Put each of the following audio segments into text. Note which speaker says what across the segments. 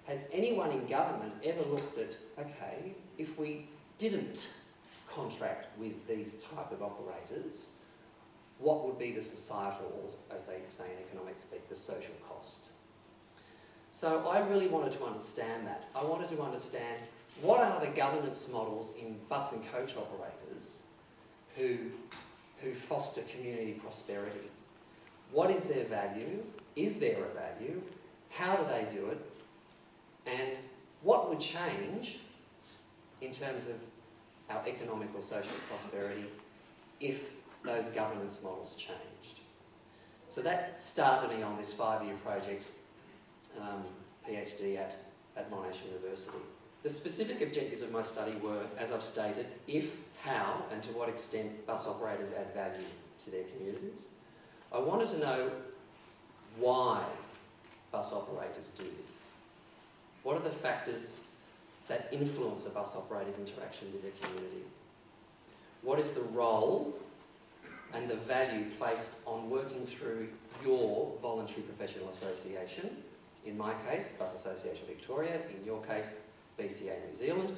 Speaker 1: has anyone in government ever looked at, okay, if we didn't contract with these type of operators, what would be the societal, or as they say in economics speak, the social cost? So I really wanted to understand that. I wanted to understand what are the governance models in bus and coach operators who foster community prosperity. What is their value? Is there a value? How do they do it? And what would change in terms of our economic or social prosperity if those governance models changed? So that started me on this 5-year project, PhD at Monash University. The specific objectives of my study were, as I've stated, if, how, and to what extent bus operators add value to their communities. I wanted to know why bus operators do this. What are the factors that influence a bus operator's interaction with their community? What is the role and the value placed on working through your voluntary professional association? In my case, Bus Association Victoria. In your case, BCA New Zealand.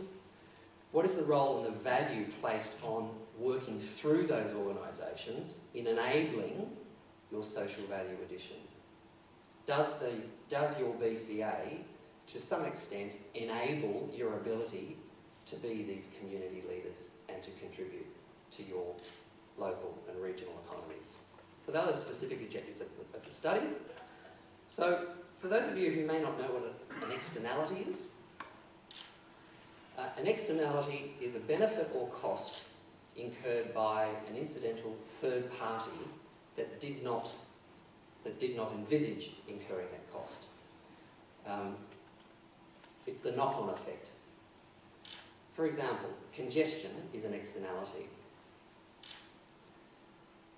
Speaker 1: What is the role and the value placed on working through those organisations in enabling your social value addition? Does your BCA, to some extent, enable your ability to be these community leaders and to contribute to your local and regional economies? So those are the specific objectives of the study. So for those of you who may not know what an externality is, an externality is a benefit or cost incurred by an incidental third party that did not envisage incurring that cost. It's the knock-on effect. For example, congestion is an externality.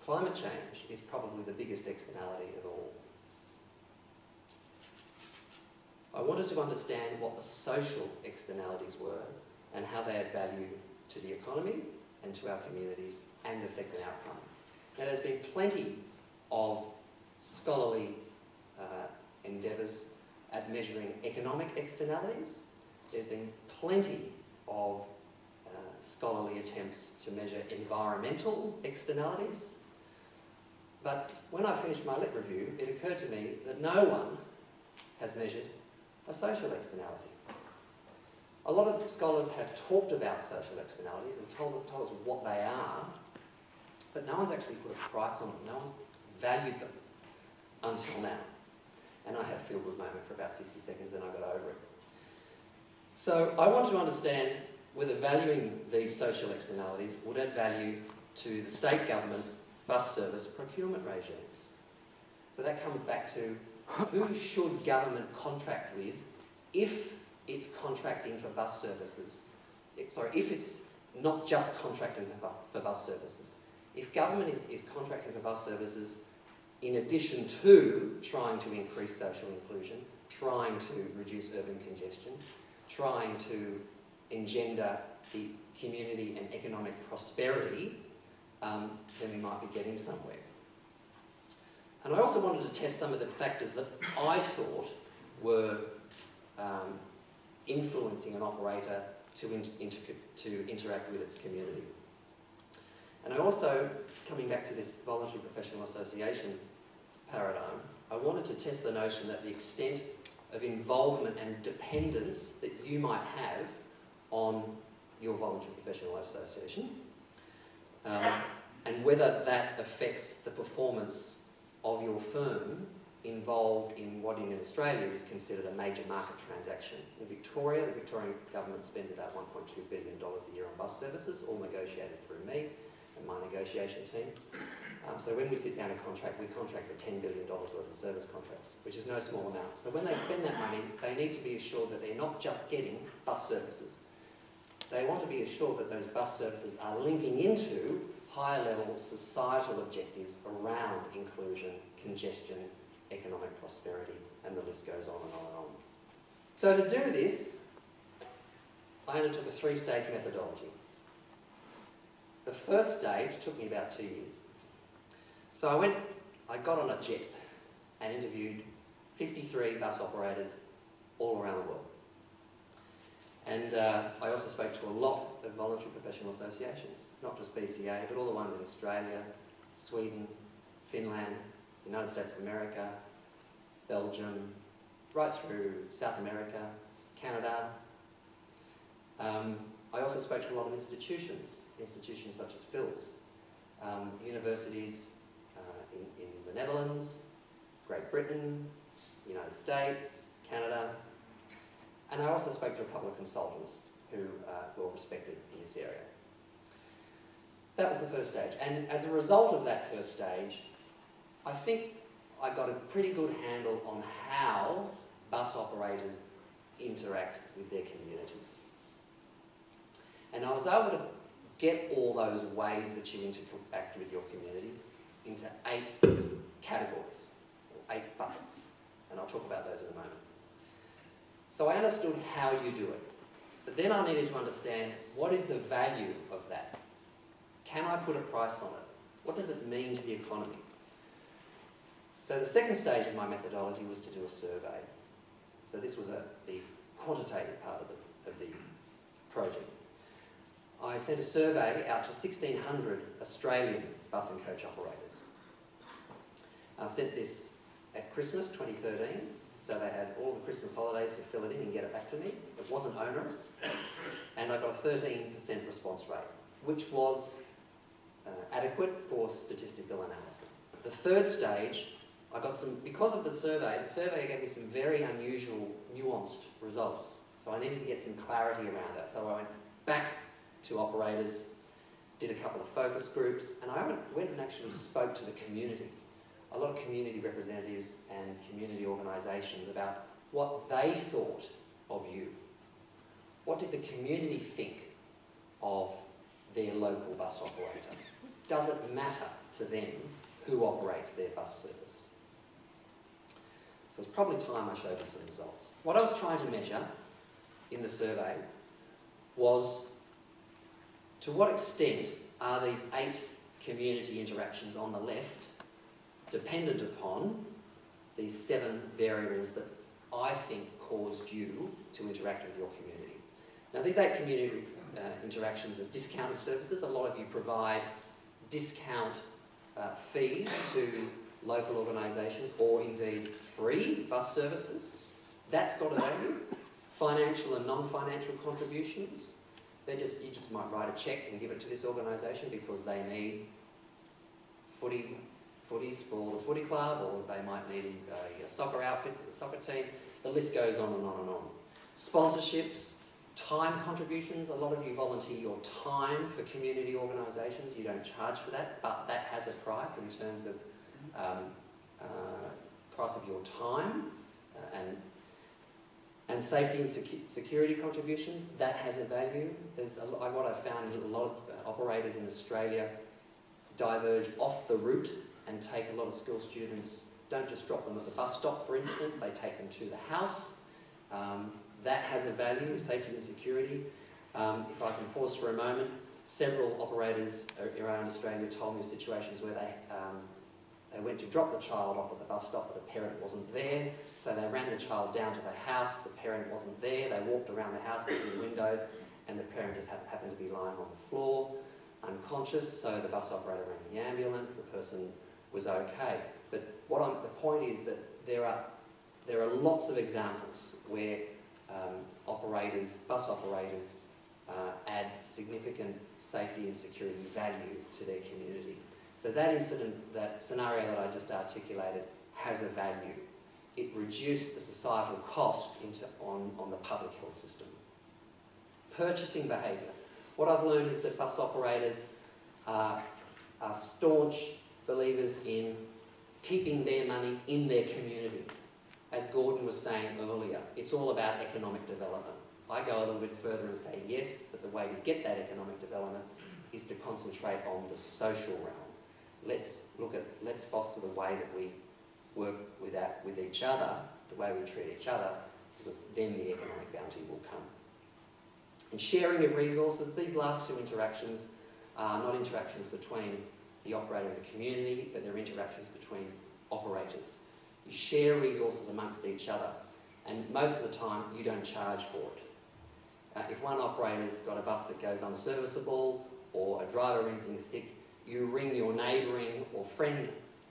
Speaker 1: Climate change is probably the biggest externality of all. I wanted to understand what the social externalities were and how they add value to the economy and to our communities and affect an outcome. Now, there's been plenty of scholarly endeavours at measuring economic externalities. There's been plenty of scholarly attempts to measure environmental externalities. But when I finished my lit review, it occurred to me that no one has measured a social externality. A lot of scholars have talked about social externalities and told us what they are, but no one's actually put a price on them. No one's valued them until now. And I had a feel-good moment for about 60 seconds, then I got over it. So I want to understand whether valuing these social externalities would add value to the state government bus service procurement regimes. So that comes back to who should government contract with if it's contracting for bus services? If it's not just contracting for bus services. If government is contracting for bus services in addition to trying to increase social inclusion, trying to reduce urban congestion, trying to engender the community and economic prosperity, then we might be getting somewhere. And I also wanted to test some of the factors that I thought were influencing an operator to interact with its community. And I also, coming back to this voluntary professional association paradigm, I wanted to test the notion that the extent of involvement and dependence that you might have on your voluntary professional association, and whether that affects the performance of your firm involved in what in Australia is considered a major market transaction. In Victoria, the Victorian government spends about $1.2 billion a year on bus services, all negotiated through me and my negotiation team. So when we sit down and contract, we contract for $10 billion worth of service contracts, which is no small amount. So when they spend that money, they need to be assured that they're not just getting bus services. They want to be assured that those bus services are linking into higher level societal objectives around inclusion, congestion, economic prosperity, and the list goes on and on and on. So to do this, I undertook a 3-stage methodology. The first stage took me about 2 years. So I got on a jet and interviewed 53 bus operators all around the world. And I also spoke to a lot of voluntary professional associations, not just BCA, but all the ones in Australia, Sweden, Finland, United States of America, Belgium, right through South America, Canada. I also spoke to a lot of institutions such as Phil's, universities in the Netherlands, Great Britain, United States, Canada, and I also spoke to a couple of consultants who were respected in this area. That was the first stage, and as a result of that first stage, I think I got a pretty good handle on how bus operators interact with their communities. And I was able to get all those ways that you interact with your communities into 8 categories, or 8 buckets, and I'll talk about those in a moment. So I understood how you do it, but then I needed to understand what is the value of that. Can I put a price on it? What does it mean to the economy? So the second stage of my methodology was to do a survey. So this was the quantitative part of the project. I sent a survey out to 1,600 Australian bus and coach operators. I sent this at Christmas 2013, so they had all the Christmas holidays to fill it in and get it back to me. It wasn't onerous, and I got a 13% response rate, which was adequate for statistical analysis. The third stage, I got some, because of the survey gave me some very unusual, nuanced results. So I needed to get some clarity around that. So I went back to operators, did a couple of focus groups, and I went and actually spoke to the community. A lot of community representatives and community organisations about what they thought of you. What did the community think of their local bus operator? Does it matter to them who operates their bus service? So it's probably time I showed you some results. What I was trying to measure in the survey was to what extent are these 8 community interactions on the left dependent upon these 7 variables that I think caused you to interact with your community. Now these 8 community interactions are discounted services. A lot of you provide discount fees to local organisations, or indeed free bus services. That's got a value. Financial and non-financial contributions. You just might write a cheque and give it to this organisation because they need footies for the footy club, or they might need a soccer outfit for the soccer team. The list goes on and on and on. Sponsorships, time contributions. A lot of you volunteer your time for community organisations. You don't charge for that, but that has a price in terms of price of your time, and safety and security contributions. That has a value. What I've found, a lot of operators in Australia diverge off the route and take a lot of school students, don't just drop them at the bus stop, for instance, they take them to the house. That has a value, safety and security. If I can pause for a moment, several operators around Australia told me of situations where they went to drop the child off at the bus stop, but the parent wasn't there, so they ran the child down to the house, the parent wasn't there, they walked around the house through the windows, and the parent just happened to be lying on the floor, unconscious, so the bus operator rang the ambulance, the person was okay. But the point is that there are lots of examples where bus operators add significant safety and security value to their community. So that incident, that scenario that I just articulated, has a value. It reduced the societal cost on the public health system. Purchasing behaviour. What I've learned is that bus operators are staunch believers in keeping their money in their community. As Gordon was saying earlier, it's all about economic development. I go a little bit further and say yes, but the way to get that economic development is to concentrate on the social realm. Let's foster the way that we work with each other, the way we treat each other, because then the economic bounty will come. And sharing of resources, these last 2 interactions are not interactions between the operator and the community, but they're interactions between operators. You share resources amongst each other. And most of the time, you don't charge for it. If one operator's got a bus that goes unserviceable or a driver rings in sick, you ring your neighbouring or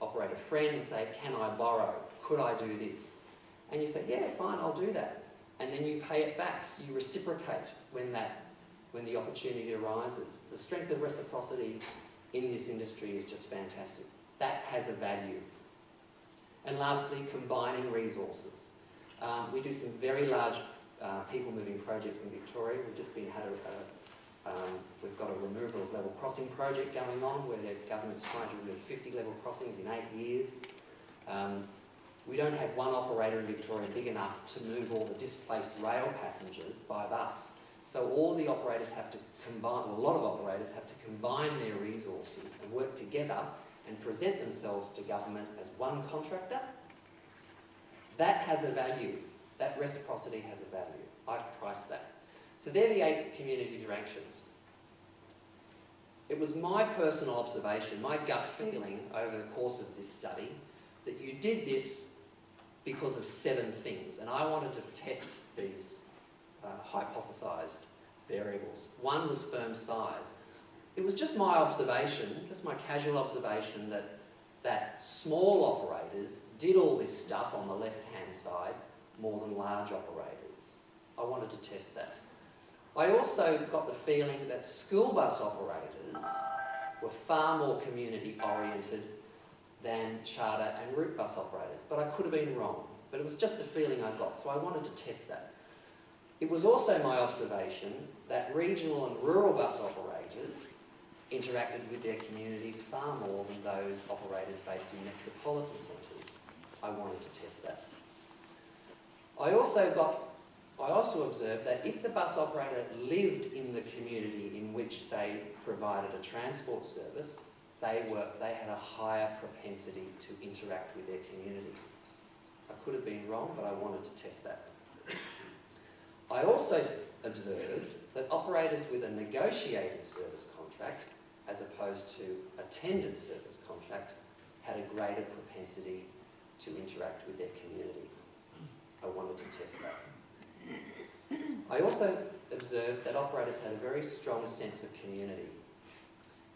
Speaker 1: operator friend and say, can I borrow? Could I do this? And you say, yeah, fine, I'll do that. And then you pay it back. You reciprocate when the opportunity arises. The strength of reciprocity in this industry is just fantastic. That has a value. And lastly, combining resources. We do some very large people moving projects in Victoria. We've got a removal of level crossing project going on where the government's trying to remove 50 level crossings in 8 years. We don't have one operator in Victoria big enough to move all the displaced rail passengers by bus. So all the operators have to combine, well, a lot of operators have to combine their resources and work together and present themselves to government as one contractor. That has a value. That reciprocity has a value. I've priced that. So they're the 8 community directions. It was my personal observation, my gut feeling over the course of this study, that you did this because of 7 things, and I wanted to test these hypothesised variables. One was firm size. It was just my observation, just my casual observation, that small operators did all this stuff on the left-hand side more than large operators. I wanted to test that. I also got the feeling that school bus operators were far more community-oriented than charter and route bus operators, but I could have been wrong. But it was just the feeling I got, so I wanted to test that. It was also my observation that regional and rural bus operators interacted with their communities far more than those operators based in metropolitan centres. I wanted to test that. I also observed that if the bus operator lived in the community in which they provided a transport service, they had a higher propensity to interact with their community. I could have been wrong, but I wanted to test that. I also observed that operators with a negotiated service contract, as opposed to a tendered service contract, had a greater propensity to interact with their community. I wanted to test that. I also observed that operators had a very strong sense of community.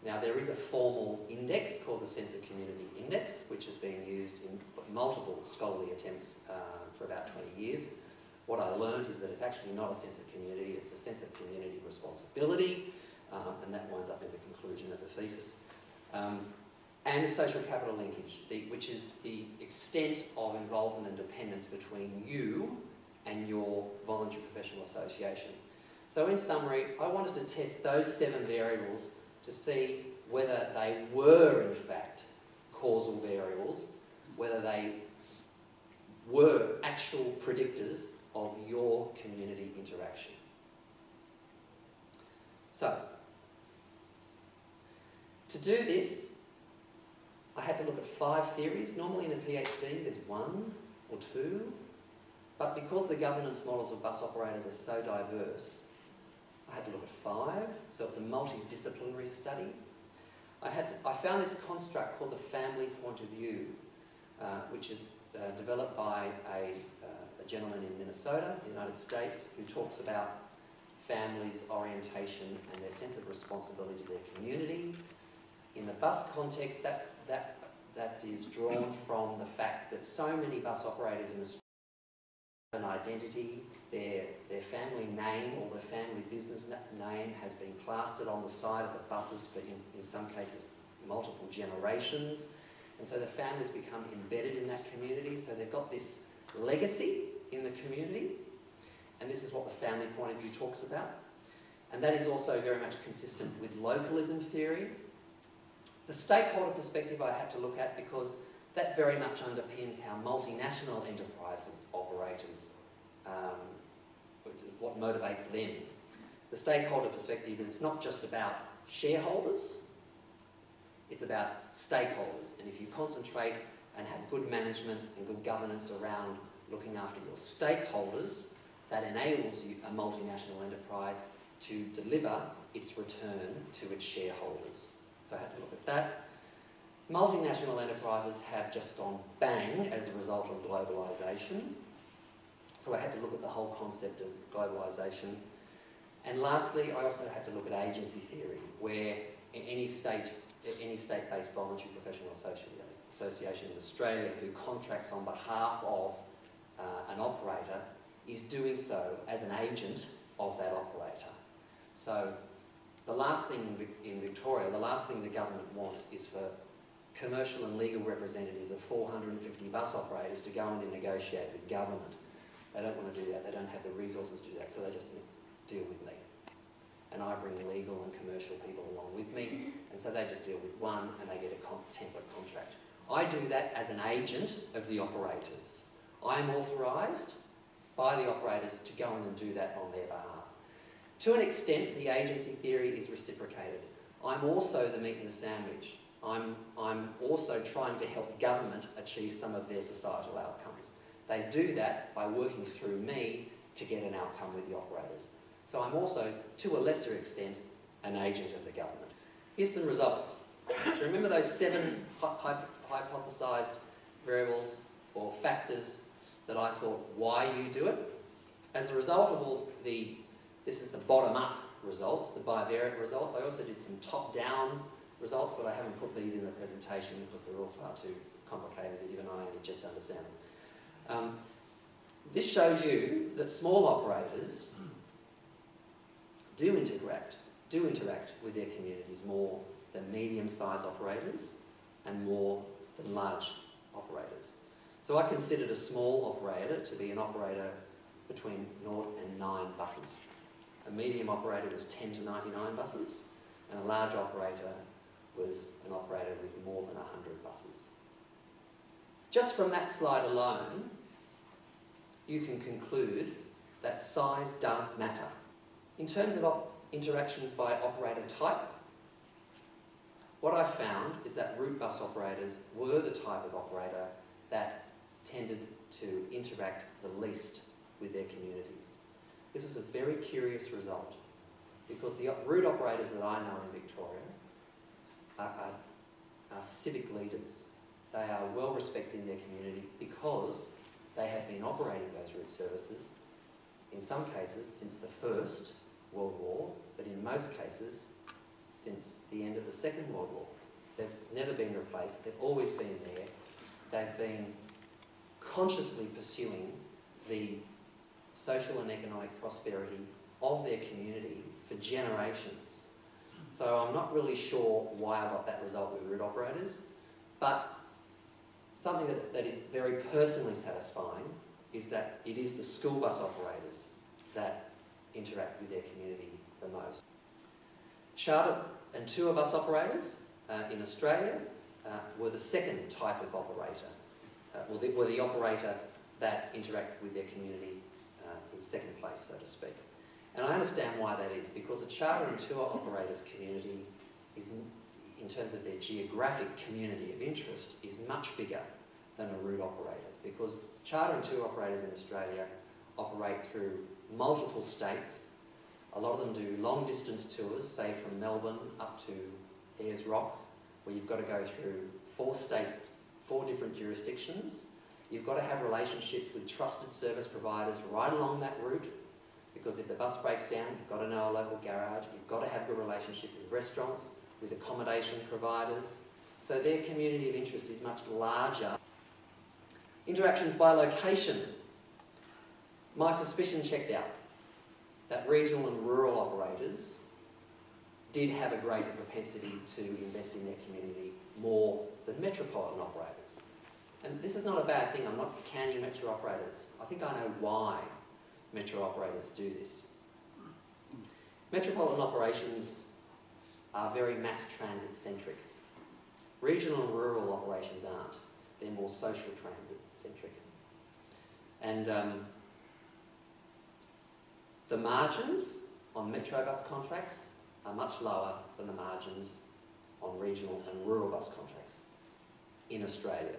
Speaker 1: Now, there is a formal index called the Sense of Community Index, which has been used in multiple scholarly attempts for about 20 years. What I learned is that it's actually not a sense of community, it's a sense of community responsibility, and that winds up in the conclusion of the thesis. And social capital linkage, which is the extent of involvement and dependence between you and your voluntary professional association. So in summary, I wanted to test those 7 variables to see whether they were in fact causal variables, whether they were actual predictors of your community interaction. So, to do this, I had to look at 5 theories. Normally in a PhD there's 1 or 2, but because the governance models of bus operators are so diverse, I had to look at 5, so it's a multidisciplinary study. I found this construct called the family point of view, which is developed by a gentleman in Minnesota, the United States, who talks about families' orientation and their sense of responsibility to their community. In the bus context, that is drawn from the fact that so many bus operators in Australia have an identity. Their family name or their family business name has been plastered on the side of the buses for, in some cases, multiple generations. And so the families become embedded in that community. So they've got this legacy in the community. And this is what the family point of view talks about. And that is also very much consistent with localism theory. The stakeholder perspective I had to look at because that very much underpins how multinational enterprises operators, it's what motivates them. The stakeholder perspective is not just about shareholders, it's about stakeholders. And if you concentrate and have good management and good governance around looking after your stakeholders, that enables you, a multinational enterprise, to deliver its return to its shareholders. So I had to look at that. Multinational enterprises have just gone bang as a result of globalisation. So I had to look at the whole concept of globalisation. And lastly, I also had to look at agency theory, where any state-based voluntary professional association in Australia who contracts on behalf of an operator is doing so as an agent of that operator. So the last thing in Victoria, the last thing the government wants is for commercial and legal representatives of 450 bus operators to go in and negotiate with government. They don't want to do that. They don't have the resources to do that, so they just deal with me. And I bring legal and commercial people along with me, and so they just deal with one and they get a template contract. I do that as an agent of the operators. I am authorised by the operators to go in and do that on their behalf. To an extent, the agency theory is reciprocated. I'm also the meat and the sandwich. I'm also trying to help government achieve some of their societal outcomes. They do that by working through me to get an outcome with the operators. So I'm also, to a lesser extent, an agent of the government. Here's some results. So remember those 7 hypothesised variables or factors that I thought why you do it? As a result of all this is the bottom-up results, the bivariate results. I also did some top-down results, but I haven't put these in the presentation because they're all far too complicated that even I only just understand them. This shows you that small operators do interact with their communities more than medium-sized operators and more than large operators. So I considered a small operator to be an operator between 0 and 9 buses. A medium operator was 10 to 99 buses, and a large operator was an operator with more than 100 buses. Just from that slide alone, you can conclude that size does matter. In terms of interactions by operator type, what I found is that route bus operators were the type of operator that tended to interact the least with their communities. This is a very curious result because the route operators that I know in Victoria are civic leaders. They are well respected in their community because they have been operating those route services, in some cases since the First World War, but in most cases since the end of the Second World War. They've never been replaced, they've always been there. They've been consciously pursuing the social and economic prosperity of their community for generations. So I'm not really sure why I got that result with route operators, but something that is very personally satisfying is that it is the school bus operators that interact with their community the most. Charter and tour bus operators in Australia were the second type of operator, were the operator that interacted with their community in second place, so to speak. And I understand why that is, because a charter and tour operators community is, in terms of their geographic community of interest, is much bigger than a route operator, because charter and tour operators in Australia operate through multiple states. A lot of them do long distance tours, say from Melbourne up to Ayers Rock, where you've got to go through 4 different jurisdictions. You've got to have relationships with trusted service providers right along that route, because if the bus breaks down, you've got to know a local garage. You've got to have good relationship with restaurants, with accommodation providers. So their community of interest is much larger. Interactions by location. My suspicion checked out that regional and rural operators did have a greater propensity to invest in their community more than metropolitan operators. And this is not a bad thing. I'm not canning metro operators. I think I know why metro operators do this. Metropolitan operations are very mass transit centric. Regional and rural operations aren't. They're more social transit centric. And the margins on metro bus contracts are much lower than the margins on regional and rural bus contracts in Australia.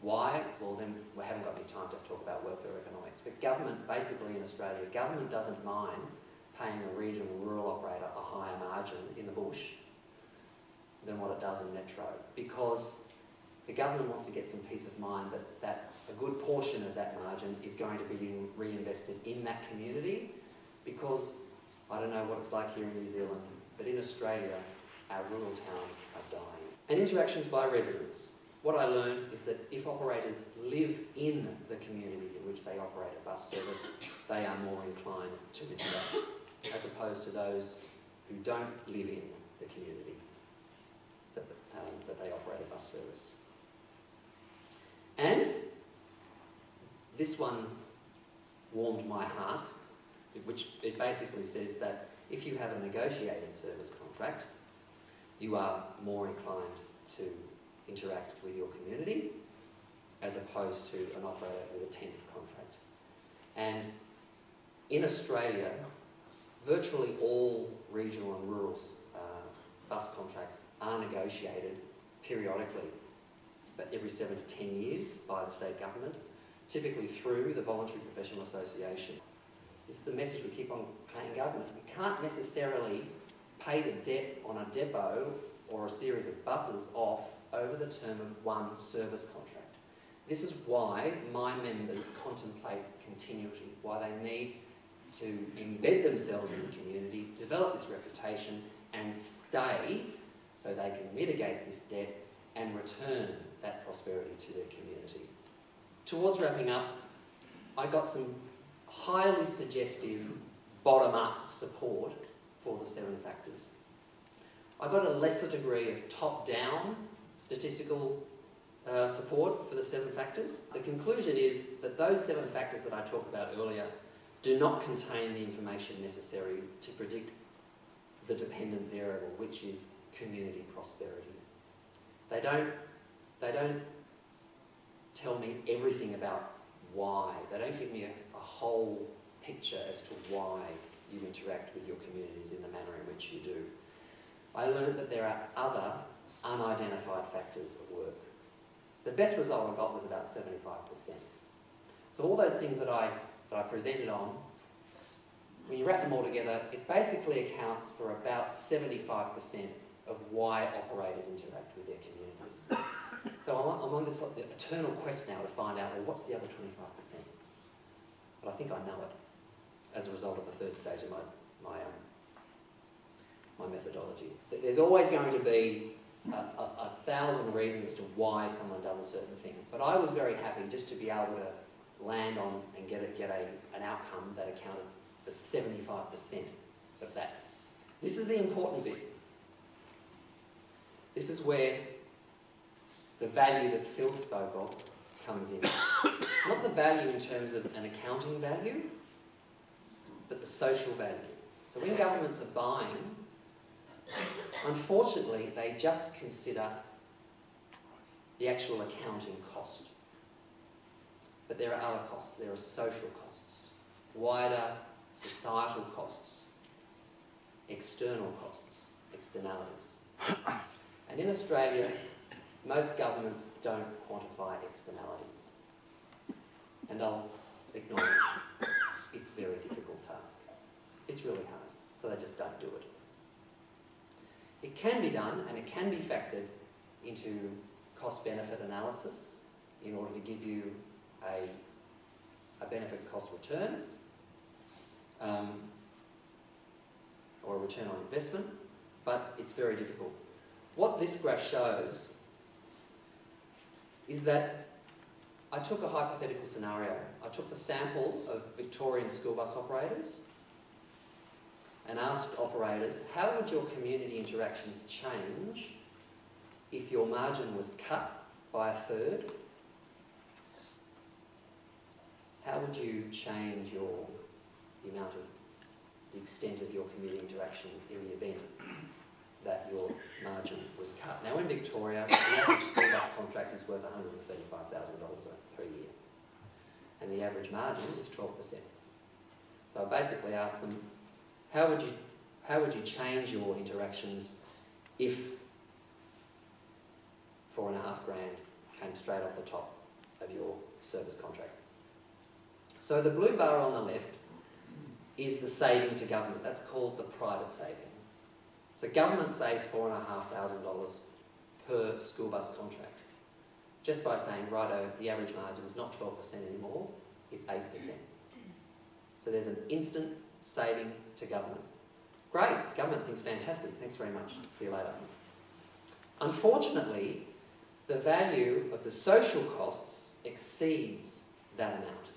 Speaker 1: Why? Well, then we haven't got any time to talk about welfare economics. But government, basically in Australia, government doesn't mind paying a regional and rural operator a higher margin in the bush than what it does in metro, because the government wants to get some peace of mind that a good portion of that margin is going to be reinvested in that community, because I don't know what it's like here in New Zealand, but in Australia, our rural towns are dying. And interactions by residents. What I learned is that if operators live in the communities in which they operate a bus service, they are more inclined to interact, as opposed to those who don't live in the community that they operate a bus service. And this one warmed my heart, which it basically says that if you have a negotiated service contract, you are more inclined to interact with your community as opposed to an operator with a tendered contract. And in Australia, virtually all regional and rural bus contracts are negotiated periodically, but every 7 to 10 years by the state government, typically through the Voluntary Professional Association. This is the message we keep on paying government. You can't necessarily pay the debt on a depot or a series of buses off over the term of one service contract. This is why my members contemplate continuity, why they need to embed themselves in the community, develop this reputation, and stay so they can mitigate this debt and return that prosperity to their community. Towards wrapping up, I got some highly suggestive bottom-up support for the 7 factors. I got a lesser degree of top-down statistical support for the 7 factors. The conclusion is that those 7 factors that I talked about earlier do not contain the information necessary to predict the dependent variable, which is community prosperity. They don't tell me everything about why. They don't give me a whole picture as to why you interact with your communities in the manner in which you do. I learned that there are other unidentified factors at work. The best result I got was about 75%. So all those things that I presented on, when you wrap them all together, it basically accounts for about 75% of why operators interact with their communities. So I'm on this eternal quest now to find out, well, what's the other 25%? But I think I know it as a result of the 3rd stage of my methodology. There's always going to be a thousand reasons as to why someone does a certain thing. But I was very happy just to be able to land on and get an outcome that accounted for 75% of that. This is the important bit. This is where the value that Phil spoke of comes in. Not the value in terms of an accounting value, but the social value. So when governments are buying, unfortunately, they just consider the actual accounting cost. But there are other costs. There are social costs, wider societal costs, external costs, externalities. And in Australia, most governments don't quantify externalities. And I'll acknowledge it's a very difficult task. It's really hard, so they just don't do it. It can be done, and it can be factored into cost-benefit analysis in order to give you a benefit cost return, or a return on investment, but it's very difficult. What this graph shows is that I took a hypothetical scenario. I took the sample of Victorian school bus operators and asked operators, how would your community interactions change if your margin was cut by 1/3? How would you change the extent of your community interactions in the event that your margin was cut? Now in Victoria, the average school bus contract is worth $135,000 per year, and the average margin is 12%. So I basically asked them, how would you change your interactions if $4,500 came straight off the top of your service contract? So the blue bar on the left is the saving to government. That's called the private saving. So government saves $4,500 per school bus contract. just by saying, righto, the average margin is not 12% anymore, it's 8%. So there's an instant saving to government. Great, government thinks fantastic, thanks very much, see you later. Unfortunately, the value of the social costs exceeds that amount.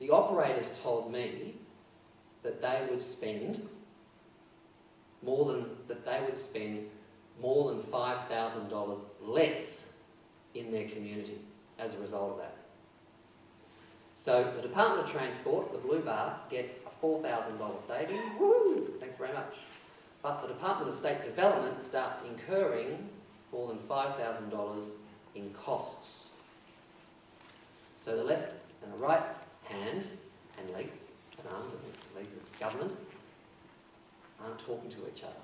Speaker 1: The operators told me that they would spend more than $5,000 less in their community as a result of that. So the Department of Transport, the blue bar, gets a $4,000 saving. Woo! Thanks very much. But the Department of State Development starts incurring more than $5,000 in costs. So the left and the right hand and legs and arms and legs of government aren't talking to each other.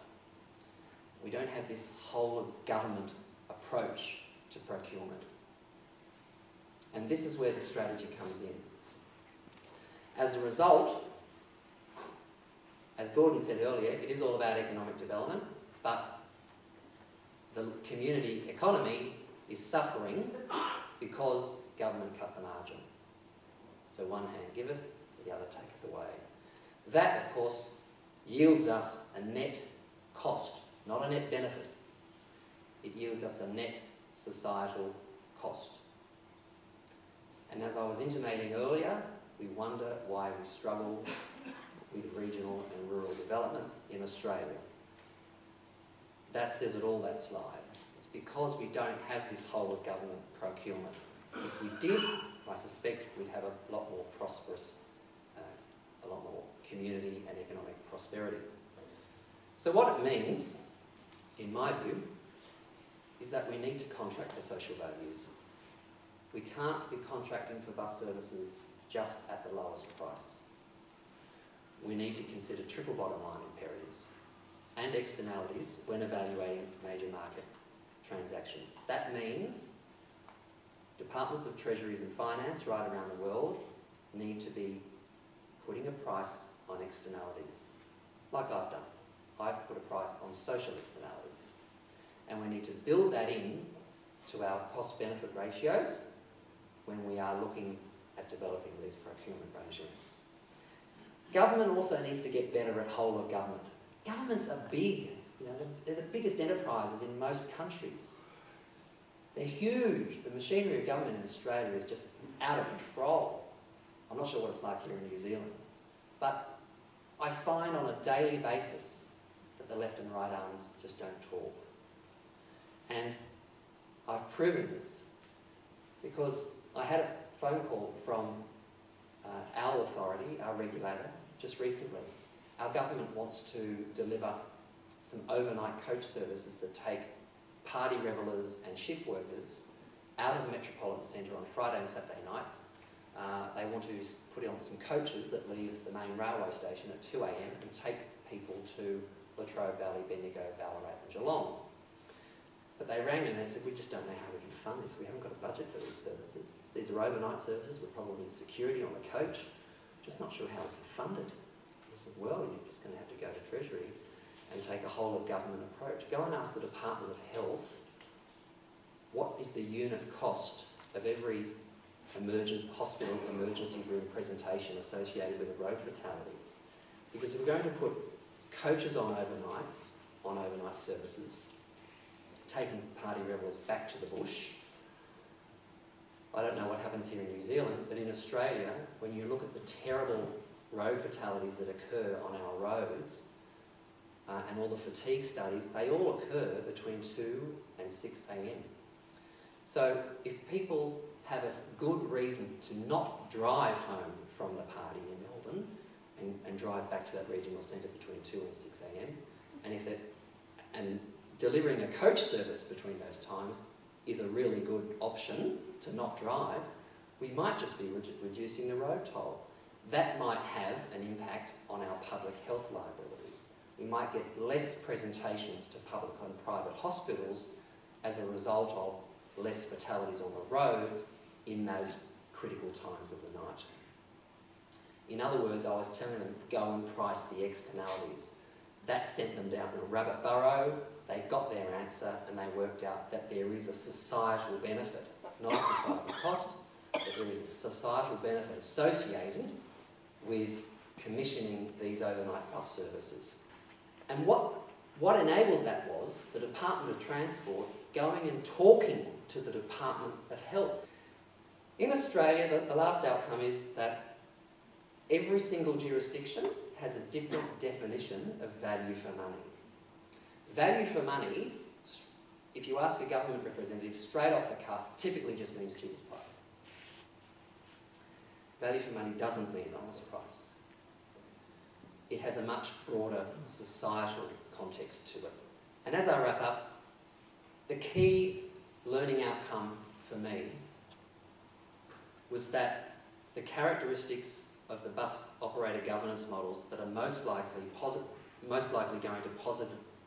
Speaker 1: We don't have this whole of government approach to procurement. And this is where the strategy comes in. As a result, as Gordon said earlier, it is all about economic development, but the community economy is suffering because government cut the margin. So one hand giveth, the other taketh away. That, of course, yields us a net cost, not a net benefit. It yields us a net societal cost. And as I was intimating earlier, we wonder why we struggle with regional and rural development in Australia. That says it all, that slide. It's because we don't have this whole of government procurement. If we did, I suspect we'd have a lot more prosperous, a lot more community and economic prosperity. So what it means, in my view, is that we need to contract for social values. We can't be contracting for bus services just at the lowest price. We need to consider triple bottom line imperatives and externalities when evaluating major market transactions. That means departments of treasuries and finance right around the world need to be putting a price on externalities, like I've done. I've put a price on social externalities. And we need to build that in to our cost-benefit ratios when we are looking at developing these procurement regimes. Government also needs to get better at whole of government. Governments are big. You know, they're the biggest enterprises in most countries. They're huge. The machinery of government in Australia is just out of control. I'm not sure what it's like here in New Zealand. But I find on a daily basis that the left and right arms just don't talk. And I've proven this because I had a phone call from our authority, our regulator, just recently. Our government wants to deliver some overnight coach services that take party revellers and shift workers out of the metropolitan centre on Friday and Saturday nights. They want to put on some coaches that leave the main railway station at 2 a.m. and take people to Latrobe Valley, Bendigo, Ballarat and Geelong. But they rang me and they said, we just don't know how we can fund this. We haven't got a budget for these services. These are overnight services. We're probably in security on the coach. Just not sure how we can fund it. I said, well, you're just going to have to go to Treasury and take a whole of government approach. Go and ask the Department of Health, what is the unit cost of every hospital emergency room presentation associated with a road fatality? Because if we're going to put coaches on overnight services, taking party revellers back to the bush, I don't know what happens here in New Zealand, but in Australia, when you look at the terrible road fatalities that occur on our roads, and all the fatigue studies, they all occur between 2 and 6 a.m. So if people have a good reason to not drive home from the party in Melbourne and drive back to that regional centre between 2 and 6 a.m, and delivering a coach service between those times is a really good option to not drive, we might just be reducing the road toll. That might have an impact on our public health liability. We might get less presentations to public and private hospitals as a result of less fatalities on the roads in those critical times of the night. In other words, I was telling them, go and price the externalities. That sent them down a rabbit burrow. They got their answer and they worked out that there is a societal benefit not a societal cost, but there is a societal benefit associated with commissioning these overnight bus services. And what enabled that was the Department of Transport going and talking to the Department of Health. In Australia, the last outcome is that every single jurisdiction has a different definition of value for money. Value for money, if you ask a government representative straight off the cuff, typically just means cheapest price. Value for money doesn't mean lowest price. It has a much broader societal context to it. And as I wrap up, the key learning outcome for me was that the characteristics of the bus operator governance models that are most likely going to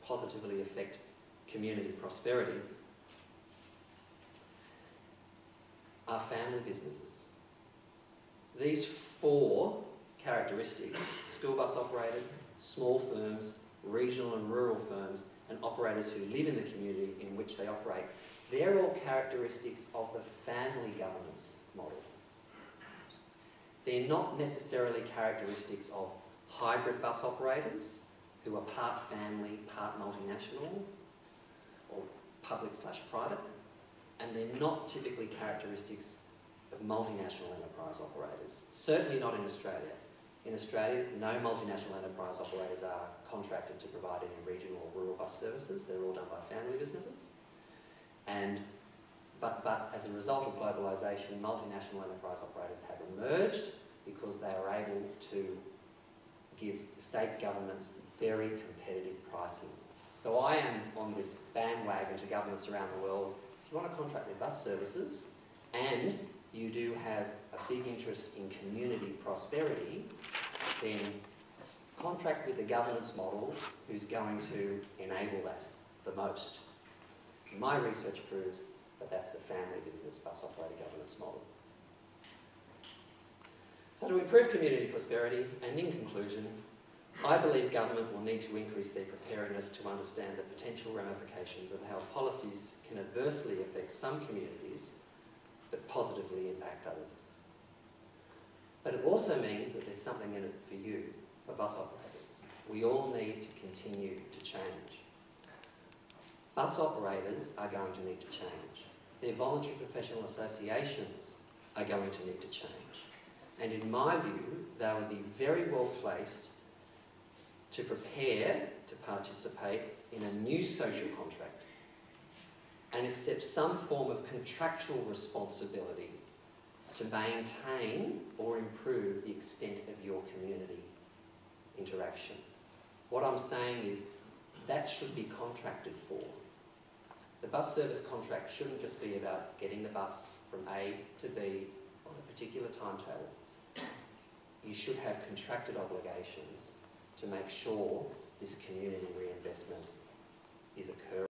Speaker 1: positively affect community prosperity are family businesses. These four characteristics, school bus operators, small firms, regional and rural firms, and operators who live in the community in which they operate, they're all characteristics of the family governance model. They're not necessarily characteristics of hybrid bus operators who are part family, part multinational, or public/private, and they're not typically characteristics of multinational enterprise operators, certainly not in Australia. In Australia, no multinational enterprise operators are contracted to provide any regional or rural bus services. They're all done by family businesses. But as a result of globalisation, multinational enterprise operators have emerged because they are able to give state governments very competitive pricing. So I am on this bandwagon to governments around the world. If you want to contract with bus services and you do have a big interest in community prosperity, then contract with a governance model who's going to enable that the most. My research proves that that's the family business bus operator governance model. So to improve community prosperity, and in conclusion, I believe government will need to increase their preparedness to understand the potential ramifications of how policies can adversely affect some communities but positively impact others. But it also means that there's something in it for you, for bus operators. We all need to continue to change. Bus operators are going to need to change. Their voluntary professional associations are going to need to change. And in my view, they would be very well placed to prepare to participate in a new social contract and accept some form of contractual responsibility to maintain or improve the extent of your community interaction. What I'm saying is that should be contracted for. The bus service contract shouldn't just be about getting the bus from A to B on a particular timetable. You should have contracted obligations to make sure this community reinvestment is occurring.